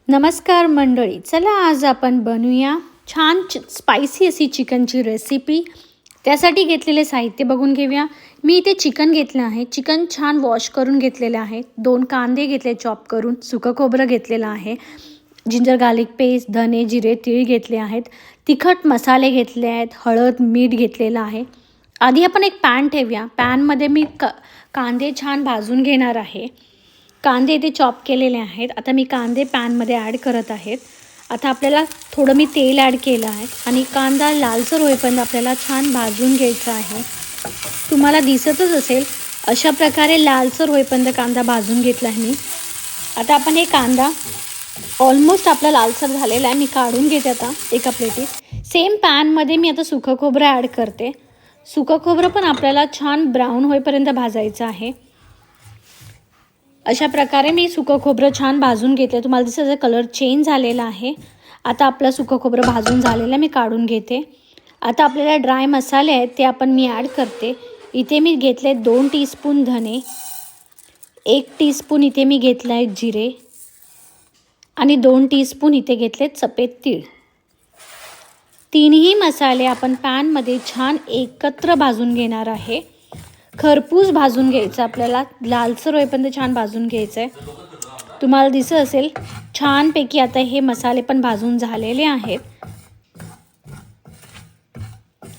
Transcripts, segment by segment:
नमस्कार मंडळी, चला आज आपण बनवूया छान स्पायसी अशी चिकनची रेसिपी। त्यासाठी घेतलेले साहित्य बघून घेऊया। मी इथे चिकन घेतलं आहे। चिकन छान वॉश करून घेतलेले आहे। 2 कांदे घेतले चॉप करून, सुकं खोबरं घेतलेलं आहे, जिंजर गार्लिक पेस्ट, धने जिरे तीळ घेतले आहेत, तिखट मसाले घेतले आहेत, हळद मीठ घेतलेलं आहे। आधी आपण एक पॅन ठेवूया। पॅनमध्ये मी कांदे छान भाजून घेणार आहे। कांदे इथे चॉप केलेले आहेत। आता मी कांदे पॅनमध्ये ॲड करत आहेत। आता आपल्याला थोडं मी तेल ॲड केलं आहे आणि कांदा लालसर होईपर्यंत आपल्याला छान भाजून घ्यायचा आहे। तुम्हाला दिसतच असेल अशा प्रकारे लालसर होईपर्यंत कांदा भाजून घेतला आहे मी। आता आपण हे कांदा ऑलमोस्ट आपला लालसर झालेला आहे। मी काढून घेते आता एका प्लेटीत। सेम पॅनमध्ये मी आता सुकं खोबरं ॲड करते। सुकं खोबरं पण आपल्याला छान ब्राऊन होईपर्यंत भाजायचं आहे। अशा प्रकारे मी सुकं खोबरं छान भाजून घेतले। तुम्हाला दिसतं कलर चेंज झालेला आहे। आता आपलं सुकं खोबरं भाजून झालेलं मी काढून घेते। आता आपल्याला ड्राय मसाले आहेत ते आपण मी ॲड करते। इथे मी घेतले 2 टीस्पून धने, 1 टीस्पून इथे मी घेतला आहे जिरे आणि 2 टीस्पून इथे घेतले सफेद तीळ। तीनही मसाले आपण पॅनमध्ये छान एकत्र भाजून घेणार आहे। खरपूस भाजून घ्यायचं, आपल्याला लालसर होईपर्यंत छान भाजून घ्यायचं आहे। तुम्हाला दिसत असेल छानपैकी आता हे मसाले पण भाजून झालेले आहेत।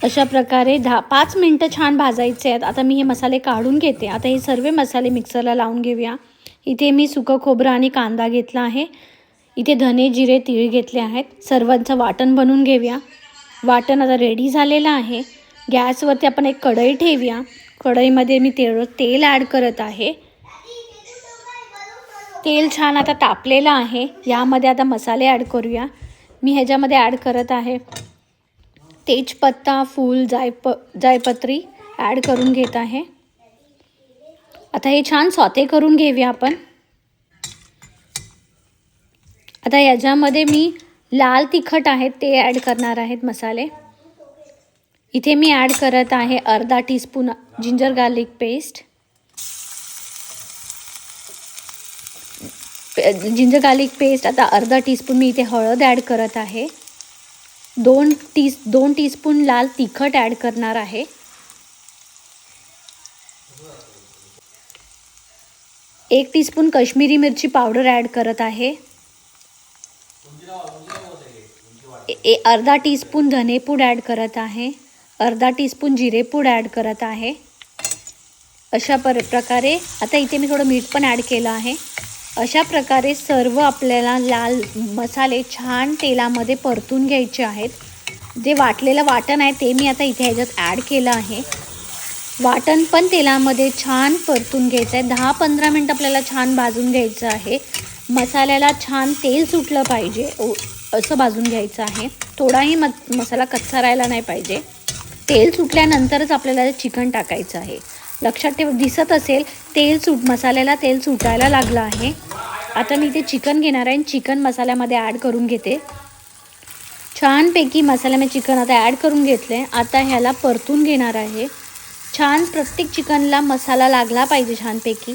अशा प्रकारे 5 मिनिटं छान भाजायचे आहेत। आता मी हे मसाले काढून घेते। आता हे सर्व मसाले मिक्सरला लावून घेऊया। इथे मी सुकं खोबरं आणि कांदा घेतला आहे। इथे धने जिरे तीळ घेतले आहेत। सर्वांचं वाटण बनवून घेऊया। वाटण आता रेडी झालेलं आहे। गॅसवरती आपण एक कढई ठेवूया। कढईमध्ये मी तेल ॲड करत आहे। तेल छान आता तापलेलं आहे। यामध्ये आता मसाले ॲड करूया। मी ह्याच्यामध्ये ॲड करत आहे तेजपत्ता, फूल, जायपत्री ॲड करून घेत आहे। आता हे छान सॉते करून घेऊया आपण। आता याच्यामध्ये मी लाल तिखट आहे ते ॲड करणार आहेत मसाले। इथे मी ॲड करत आहे अर्धा टीस्पून जिंजर गार्लिक पेस्ट, आता अर्धा टीस्पून मी इथे हळद ॲड करत आहे। 2 टीस्पून लाल तिखट ॲड करणार आहे। 1 टीस्पून काश्मीरी मिरची पावडर ॲड करत आहे। अर्धा टीस्पून धनेपूड ॲड करत आहे। अर्धा टीस्पून जिरेपूड ॲड करत आहे। अशा प्रकारे आता इथे मी थोडं मीठ पण ॲड केलं आहे। अशा प्रकारे सर्व आपल्याला लाल मसाले छान तेलामध्ये परतून घ्यायचे आहेत। जे वाटलेलं वाटण आहे ते मी आता इथे ह्याच्यात ॲड केलं आहे। वाटण पण तेलामध्ये छान परतून घ्यायचं आहे। 10-15 मिनिट आपल्याला छान भाजून घ्यायचं आहे। मसाल्याला छान तेल सुटलं पाहिजे असं भाजून घ्यायचं आहे। थोडाही मसाला कच्चा राहायला नाही पाहिजे। तेल सुटल्यानंतरच आपल्याला चिकन टाकायचं आहे। लक्षात ठेव, दिसत असेल मसाल्याला तेल सुटायला लागलं आहे। आता मी इथे चिकन घेणार आहे। चिकन मसाल्यामध्ये ॲड करून घेते। छानपैकी मसाल्यामध्ये चिकन आता ॲड करून घेतले। आता ह्याला परतून घेणार आहे। छान प्रत्येक चिकनला मसाला लागला पाहिजे छानपैकी।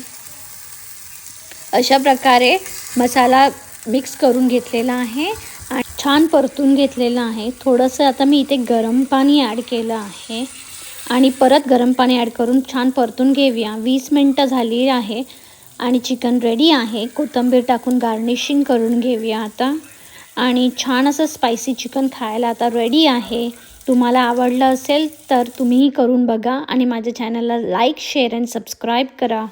अशा प्रकारे मसाला मिक्स करून घेतलेला आहे आणि छान परतून घेतलेलं आहे। थोडंसं आता मी इथे गरम पाणी ॲड केलं आहे आणि परत गरम पाणी ॲड करून छान परतून घेऊया। 20 मिनिटं झाली आहे आणि चिकन रेडी आहे। कोथिंबीर टाकून गार्निशिंग करून घेऊया आता आणि छान असं स्पायसी चिकन खायला आता रेडी आहे। तुम्हाला आवडलं असेल तर तुम्हीही करून बघा आणि माझ्या चॅनलला लाईक, शेअर आणि सबस्क्राईब करा।